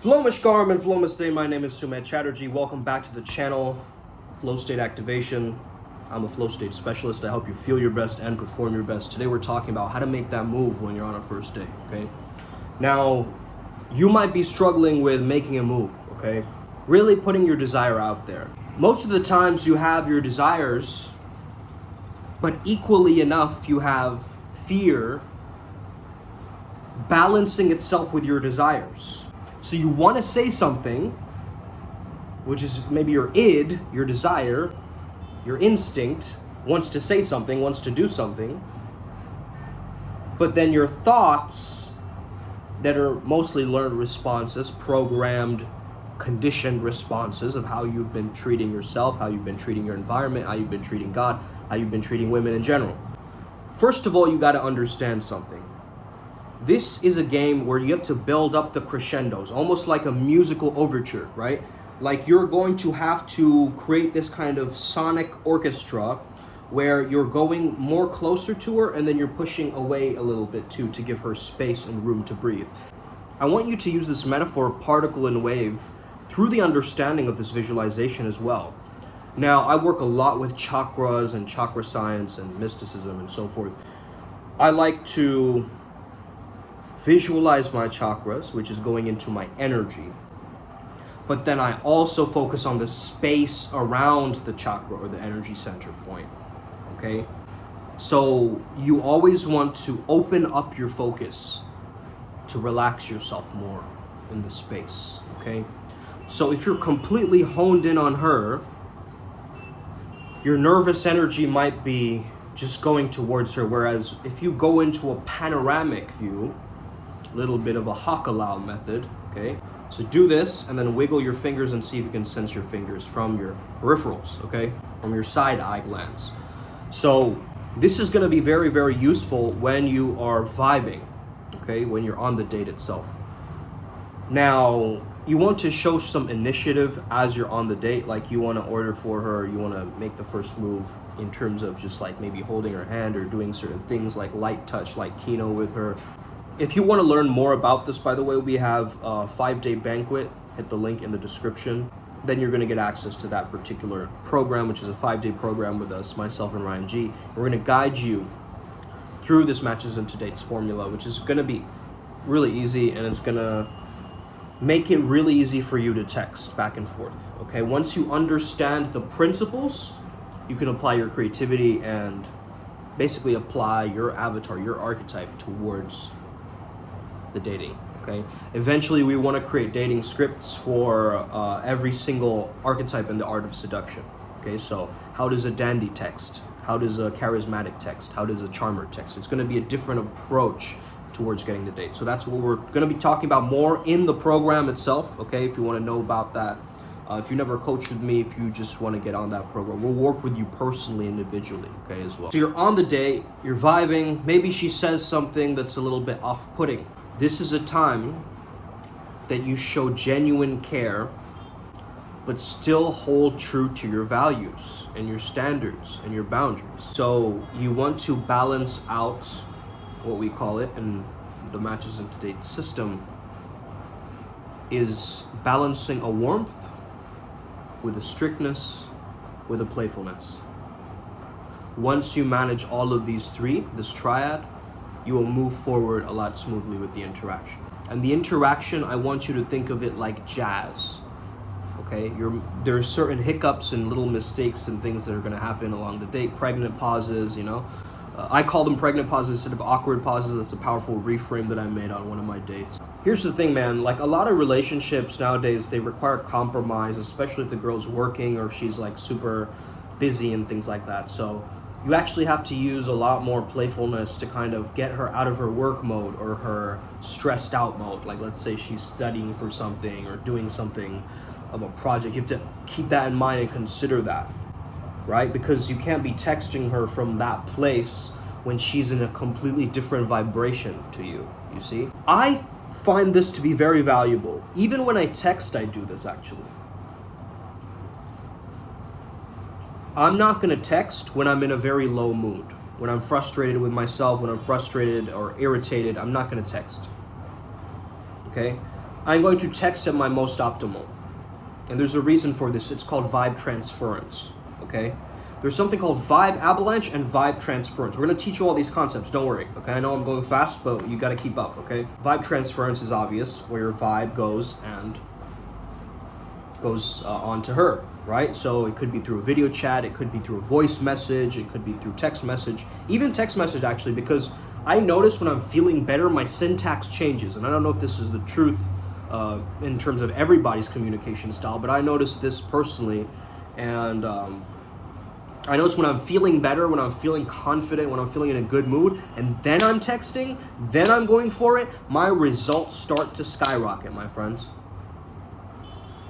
Flomashkaram and Flomaste, my name is Sumedh Chatterjee. Welcome back to the channel, Flow State Activation. I'm a flow state specialist. I help you feel your best and perform your best. Today we're talking about how to make that move when you're on a first date, okay? Now, you might be struggling with making a move, okay? Really putting your desire out there. Most of the times you have your desires, but equally enough you have fear balancing itself with your desires. So you want to say something, which is maybe your id, your desire, your instinct wants to say something, wants to do something, but then your thoughts that are mostly learned responses, programmed, conditioned responses of how you've been treating yourself, how you've been treating your environment, how you've been treating God, how you've been treating women in general. First of all, you got to understand something. This is a game where you have to build up the crescendos, almost like a musical overture, right? Like you're going to have to create this kind of sonic orchestra where you're going more closer to her and then you're pushing away a little bit too to give her space and room to breathe. I want you to use this metaphor of particle and wave through the understanding of this visualization as well. Now, I work a lot with chakras and chakra science and mysticism and so forth. I like to visualize my chakras, which is going into my energy. But then I also focus on the space around the chakra or the energy center point, okay? So you always want to open up your focus to relax yourself more in the space, okay? So if you're completely honed in on her, your nervous energy might be just going towards her, whereas if you go into a panoramic view, little bit of a hakalau method, okay? So do this and then wiggle your fingers and see if you can sense your fingers from your peripherals, okay? From your side eye glands. So this is gonna be very, very useful when you are vibing, okay? When you're on the date itself. Now, you want to show some initiative as you're on the date, like you wanna order for her, you wanna make the first move in terms of just like maybe holding her hand or doing certain things like light touch, like kino with her. If you want to learn more about this, by the way, we have a 5-day banquet. Hit the link in the description. Then you're going to get access to that particular program, which is a 5-day program with us, myself and Ryan G. We're going to guide you through this matches into dates formula, which is going to be really easy, and it's going to make it really easy for you to text back and forth. Okay, once you understand the principles, you can apply your creativity and basically apply your avatar, your archetype towards the dating, okay? Eventually, we want to create dating scripts for every single archetype in the art of seduction, okay? So how does a dandy text? How does a charismatic text? How does a charmer text? It's going to be a different approach towards getting the date. So that's what we're going to be talking about more in the program itself, okay? If you want to know about that. If you never coached with me, if you just want to get on that program, we'll work with you personally, individually, okay, as well. So you're on the date, you're vibing, maybe she says something that's a little bit off-putting. This is a time that you show genuine care, but still hold true to your values and your standards and your boundaries. So you want to balance out what we call it in the matches into date system is balancing a warmth with a strictness, with a playfulness. Once you manage all of these three, this triad, you will move forward a lot smoothly with the interaction. And the interaction, I want you to think of it like jazz, okay? There are certain hiccups and little mistakes and things that are gonna happen along the date, pregnant pauses, you know? I call them pregnant pauses instead of awkward pauses. That's a powerful reframe that I made on one of my dates. Here's the thing, man, like a lot of relationships nowadays, they require compromise, especially if the girl's working or if she's like super busy and things like that. So you actually have to use a lot more playfulness to kind of get her out of her work mode or her stressed out mode. Like let's say she's studying for something or doing something of a project. You have to keep that in mind and consider that, right? Because you can't be texting her from that place when she's in a completely different vibration to you, you see? I find this to be very valuable. Even when I text, I do this actually. I'm not gonna text when I'm in a very low mood. When I'm frustrated with myself, when I'm frustrated or irritated, I'm not gonna text, okay? I'm going to text at my most optimal. And there's a reason for this. It's called vibe transference, okay? There's something called vibe avalanche and vibe transference. We're gonna teach you all these concepts, don't worry, okay? I know I'm going fast, but you gotta keep up, okay? Vibe transference is obvious, where your vibe goes on to her, right? So it could be through a video chat, it could be through a voice message, it could be through text message, even text message actually, because I notice when I'm feeling better, my syntax changes. And I don't know if this is the truth in terms of everybody's communication style, but I noticed this personally. And I notice when I'm feeling better, when I'm feeling confident, when I'm feeling in a good mood, and then I'm texting, then I'm going for it, my results start to skyrocket, my friends.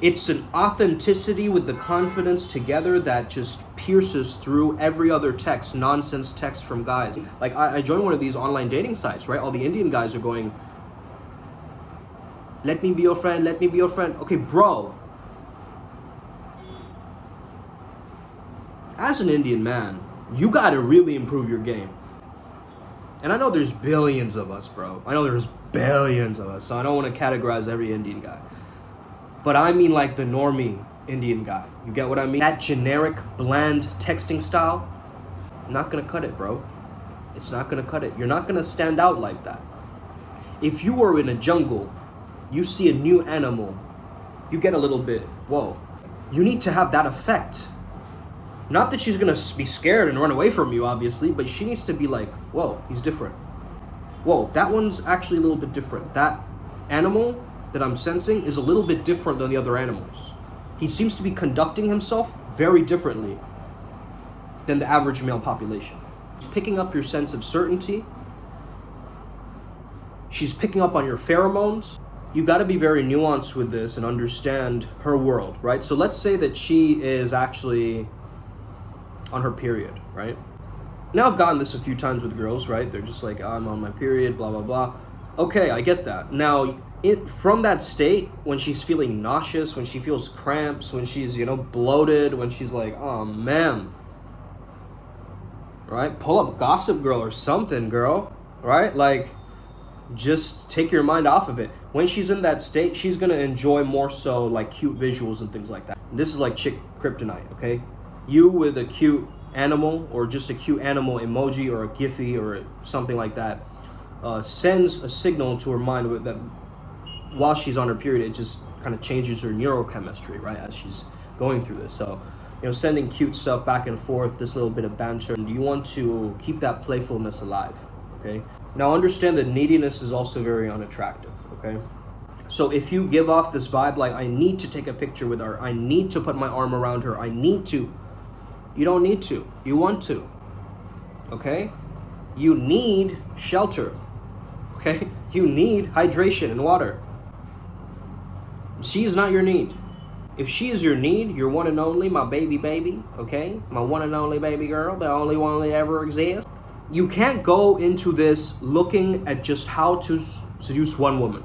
It's an authenticity with the confidence together that just pierces through every other text, nonsense text from guys. Like I joined one of these online dating sites, right? All the Indian guys are going, let me be your friend, let me be your friend. Okay, bro. As an Indian man, you gotta really improve your game. And I know there's billions of us, bro. I know there's billions of us, so I don't want to categorize every Indian guy. But I mean like the normie Indian guy. You get what I mean? That generic, bland texting style, not gonna cut it, bro. It's not gonna cut it. You're not gonna stand out like that. If you were in a jungle, you see a new animal, you get a little bit, whoa. You need to have that effect. Not that she's gonna be scared and run away from you, obviously, but she needs to be like, whoa, he's different. Whoa, that one's actually a little bit different. That animal that I'm sensing is a little bit different than the other animals. He seems to be conducting himself very differently than the average male population. She's picking up your sense of certainty. She's picking up on your pheromones. You got to be very nuanced with this and understand her world, right? So let's say that she is actually on her period, right? Now I've gotten this a few times with girls, right? They're just like, oh, I'm on my period, blah, blah, blah. Okay, I get that. Now, from that state, when she's feeling nauseous, when she feels cramps, when she's, bloated, when she's like, oh, man, right? Pull up Gossip Girl or something, girl, right? Like, just take your mind off of it. When she's in that state, she's going to enjoy more so, like, cute visuals and things like that. This is like chick kryptonite, okay? You with a cute animal or just a cute animal emoji or a Giphy or something like that sends a signal to her mind that while she's on her period, it just kind of changes her neurochemistry, right, as she's going through this. So, sending cute stuff back and forth, this little bit of banter, and you want to keep that playfulness alive, okay? Now, understand that neediness is also very unattractive, okay? So if you give off this vibe like, I need to take a picture with her, I need to put my arm around her, I need to, you don't need to, you want to, okay? You need shelter, okay? You need hydration and water. She is not your need. If she is your need, your one and only, my baby, okay? My one and only baby girl, the only one that ever exists. You can't go into this looking at just how to seduce one woman.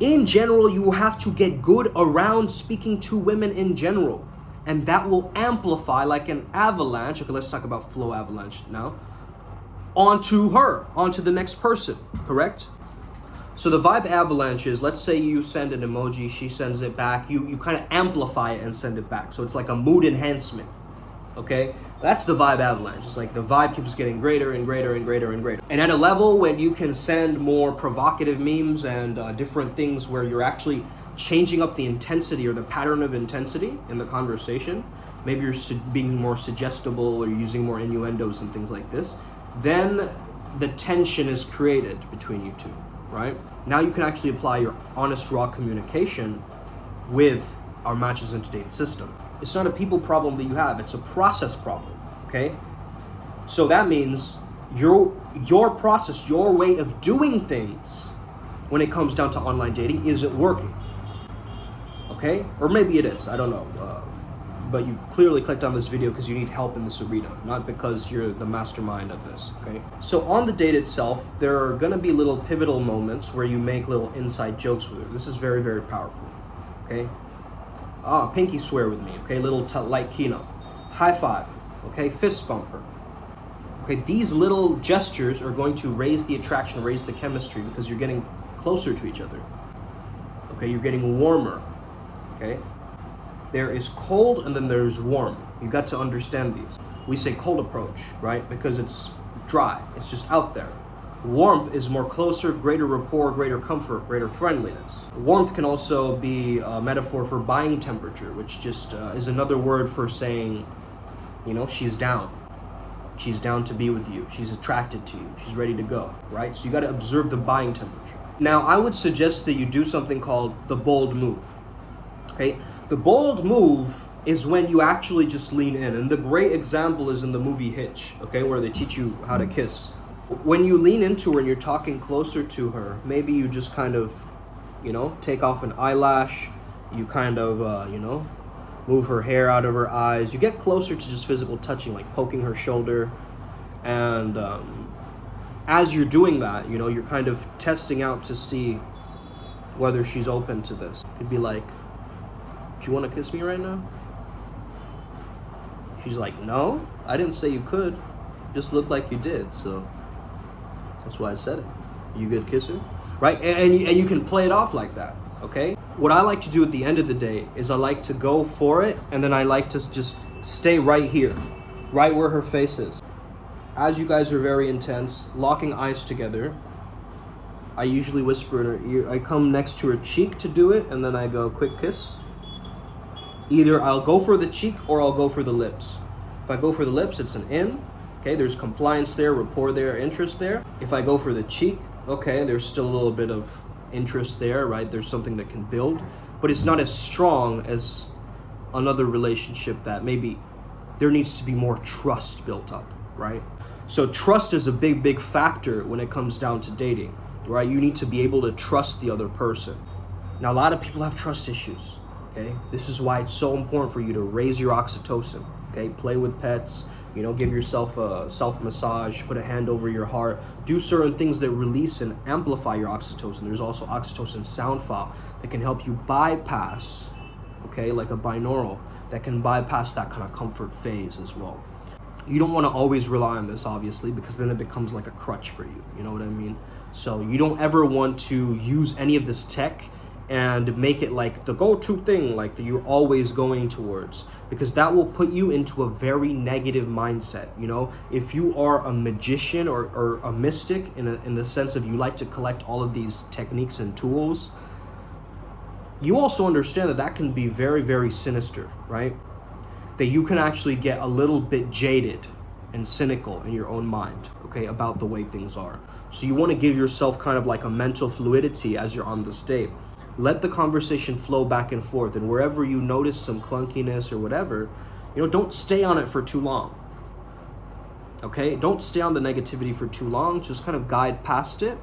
In general, you have to get good around speaking to women in general. And that will amplify like an avalanche. Okay, let's talk about flow avalanche now. Onto her, onto the next person, correct? So the vibe avalanche is, let's say you send an emoji, she sends it back, you kind of amplify it and send it back. So it's like a mood enhancement, okay? That's the vibe avalanche. It's like the vibe keeps getting greater and greater and greater and greater. And at a level when you can send more provocative memes and different things where you're actually changing up the intensity or the pattern of intensity in the conversation, maybe you're being more suggestible or using more innuendos and things like this, then the tension is created between you two, right? Now you can actually apply your honest, raw communication with our matches into date system. It's not a people problem that you have, it's a process problem, okay? So that means your process, your way of doing things when it comes down to online dating isn't working, okay? Or maybe it is, I don't know. But you clearly clicked on this video because you need help in this arena, not because you're the mastermind of this, okay? So on the date itself, there are gonna be little pivotal moments where you make little inside jokes with her. This is very, very powerful, okay? Pinky swear with me, okay? Little light kino. High five, okay? Fist bump her. Okay, these little gestures are going to raise the attraction, raise the chemistry because you're getting closer to each other. Okay, you're getting warmer. Okay, there is cold and then there's warm. You got to understand these. We say cold approach, right? Because it's dry, it's just out there. Warmth is more closer, greater rapport, greater comfort, greater friendliness. Warmth can also be a metaphor for buying temperature, which just is another word for saying, you know, she's down. She's down to be with you. She's attracted to you. She's ready to go, right? So you got to observe the buying temperature. Now, I would suggest that you do something called the bold move. Okay? The bold move is when you actually just lean in. And the great example is in the movie Hitch, okay, where they teach you how to kiss. When you lean into her and you're talking closer to her, maybe you just kind of, you know, take off an eyelash. You kind of, you know, move her hair out of her eyes. You get closer to just physical touching, like poking her shoulder. And as you're doing that, you know, you're kind of testing out to see whether she's open to this. It could be like, do you want to kiss me right now? She's like, no, I didn't say you could. Just looked like you did, so that's why I said it. You a good kisser? Right? And you can play it off like that, okay? What I like to do at the end of the day is I like to go for it, and then I like to just stay right here, right where her face is. As you guys are very intense, locking eyes together, I usually whisper in her ear. I come next to her cheek to do it, and then I go, quick kiss. Either I'll go for the cheek or I'll go for the lips. If I go for the lips, it's an in. Okay, there's compliance there, rapport there, interest there. If I go for the cheek, okay, there's still a little bit of interest there, right? There's something that can build, but it's not as strong as another relationship that maybe there needs to be more trust built up, right? So trust is a big factor when it comes down to dating, right? You need to be able to trust the other person. Now, a lot of people have trust issues, okay? This is why it's so important for you to raise your oxytocin, okay? Play with pets, you know, give yourself a self-massage, put a hand over your heart, do certain things that release and amplify your oxytocin. There's also oxytocin sound file that can help you bypass, okay, like a binaural, that can bypass that kind of comfort phase as well. You don't want to always rely on this, obviously, because then it becomes like a crutch for you, you know what I mean? So you don't ever want to use any of this tech and make it like the go-to thing, like that you're always going towards, because that will put you into a very negative mindset. You know, if you are a magician or a mystic in the sense of you like to collect all of these techniques and tools, you also understand that can be very sinister, right? That you can actually get a little bit jaded and cynical in your own mind, okay, about the way things are. So you want to give yourself kind of like a mental fluidity as you're on this date. Let the conversation flow back and forth, and wherever you notice some clunkiness or whatever, you know, don't stay on it for too long. Okay? Don't stay on the negativity for too long. Just kind of guide past it,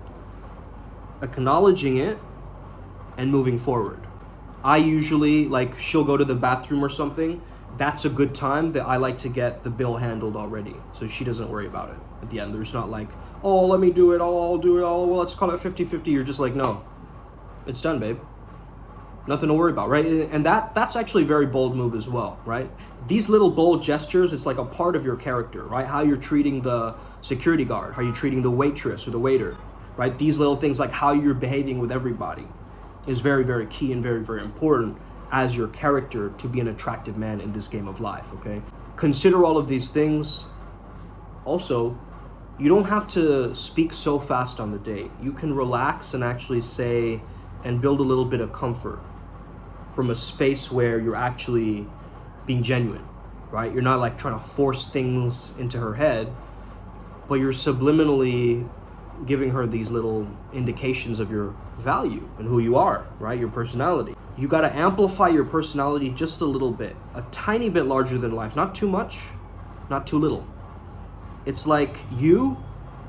acknowledging it, and moving forward. I usually, like, she'll go to the bathroom or something. That's a good time that I like to get the bill handled already, so she doesn't worry about it at the end. There's not like, oh, let me do it, oh, I'll do it, oh, well, let's call it 50-50. You're just like, no. It's done, babe. Nothing to worry about, right? And that's actually a very bold move as well, right? These little bold gestures, it's like a part of your character, right? How you're treating the security guard, how you're treating the waitress or the waiter, right? These little things, like how you're behaving with everybody, is very key and very important as your character to be an attractive man in this game of life, okay? Consider all of these things. Also, you don't have to speak so fast on the date. You can relax and actually say and build a little bit of comfort from a space where you're actually being genuine, right? You're not like trying to force things into her head, but you're subliminally giving her these little indications of your value and who you are, right? Your personality. You got to amplify your personality just a little bit, a tiny bit larger than life, not too much, not too little. It's like you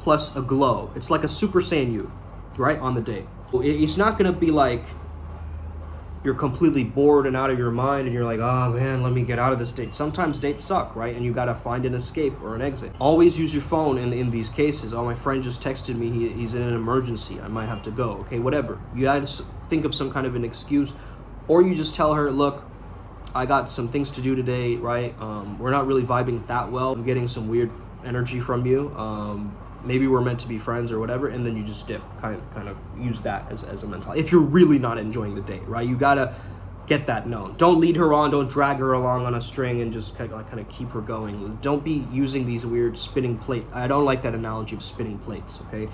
plus a glow. It's like a Super Saiyan you, right, on the date. It's not going to be like you're completely bored and out of your mind and you're like, oh man, let me get out of this date. Sometimes dates suck, right? And you got to find an escape or an exit. Always use your phone in these cases. Oh, my friend just texted me, he's in an emergency, I might have to go. Okay, whatever. You got to think of some kind of an excuse, or you just tell her, look, I got some things to do today, right? We're not really vibing that well. I'm getting some weird energy from you. maybe we're meant to be friends or whatever, and then you just dip. Kind of use that as a mentality. If you're really not enjoying the date, right? You gotta get that known. Don't lead her on, don't drag her along on a string and just kind of keep her going. Don't be using these weird spinning plate. I don't like that analogy of spinning plates, okay?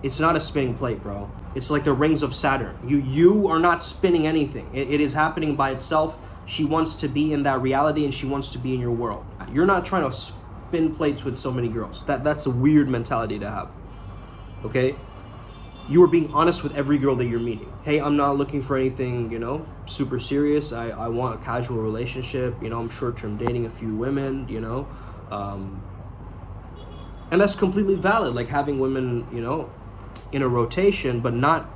It's not a spinning plate, bro. It's like the rings of Saturn. You are not spinning anything. It is happening by itself. She wants to be in that reality and she wants to be in your world. You're not trying to spin plates with so many girls. That's a weird mentality to have, okay? You are being honest with every girl that you're meeting. Hey, I'm not looking for anything, you know, super serious. I want a casual relationship. You know, I'm short-term dating a few women, you know. And that's completely valid, like having women, you know, in a rotation, but not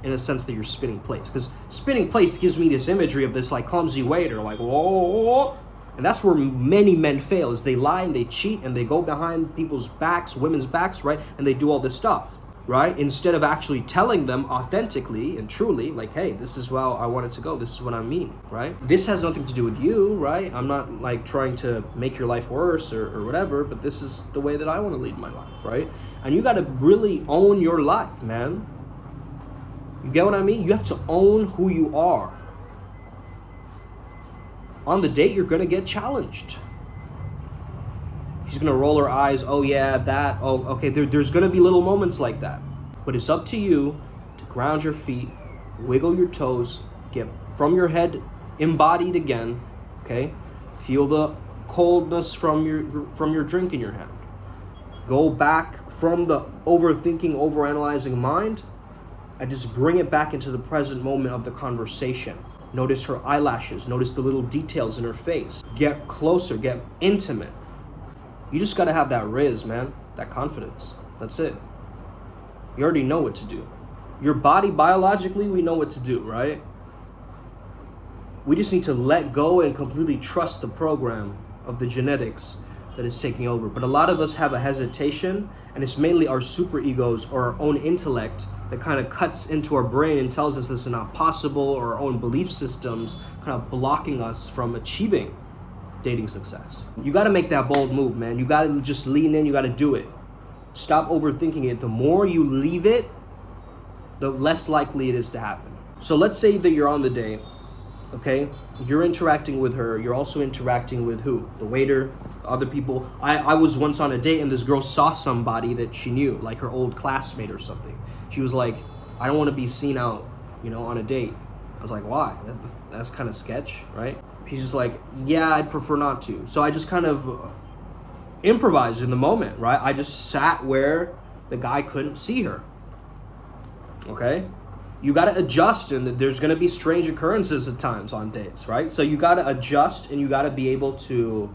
in a sense that you're spinning plates. Because spinning plates gives me this imagery of this like clumsy waiter, like, whoa. And that's where many men fail, is they lie and they cheat and they go behind people's backs, women's backs, right? And they do all this stuff, right? Instead of actually telling them authentically and truly, like, hey, this is how I want it to go. This is what I mean, right? This has nothing to do with you, right? I'm not like trying to make your life worse or whatever, but this is the way that I want to lead my life, right? And you got to really own your life, man. You get what I mean? You have to own who you are. On the date, you're going to get challenged. She's going to roll her eyes. Oh, yeah, that. Oh, okay. There's going to be little moments like that. But it's up to you to ground your feet, wiggle your toes, get from your head embodied again, okay? Feel the coldness from your drink in your hand. Go back from the overthinking, overanalyzing mind and just bring it back into the present moment of the conversation. Notice her eyelashes. Notice the little details in her face. Get closer. Get intimate. You just got to have that RIZZ, man. That confidence. That's it. You already know what to do. Your body, biologically, we know what to do, right? We just need to let go and completely trust the program of the genetics that is taking over. But a lot of us have a hesitation, and it's mainly our super egos or our own intellect that kind of cuts into our brain and tells us this is not possible, or our own belief systems kind of blocking us from achieving dating success. You got to make that bold move, man. You got to just lean in. You got to do it. Stop overthinking it. The more you leave it, the less likely it is to happen. So let's say that you're on the date, okay? You're interacting with her. You're also interacting with who? The waiter, other people. I was once on a date and this girl saw somebody that she knew, like her old classmate or something. She was like, I don't want to be seen out, you know, on a date. I was like, why? That's kind of sketch, right? He's just like, yeah, I'd prefer not to. So I just kind of improvised in the moment, right? I just sat where the guy couldn't see her, okay? You got to adjust, and there's going to be strange occurrences at times on dates, right? So you got to adjust, and you got to be able to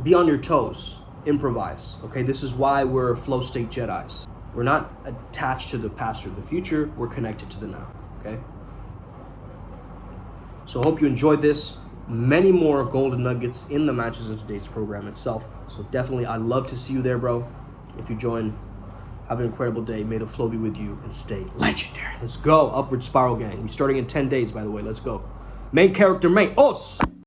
be on your toes, improvise, okay? This is why we're flow state Jedis. We're not attached to the past or the future. We're connected to the now, okay? So I hope you enjoyed this. Many more golden nuggets in the Matches in Today's program itself. So definitely, I'd love to see you there, bro. If you join, have an incredible day. May the flow be with you and stay legendary. Let's go. Upward Spiral Gang. We're starting in 10 days, by the way. Let's go. Main character, mate. Os!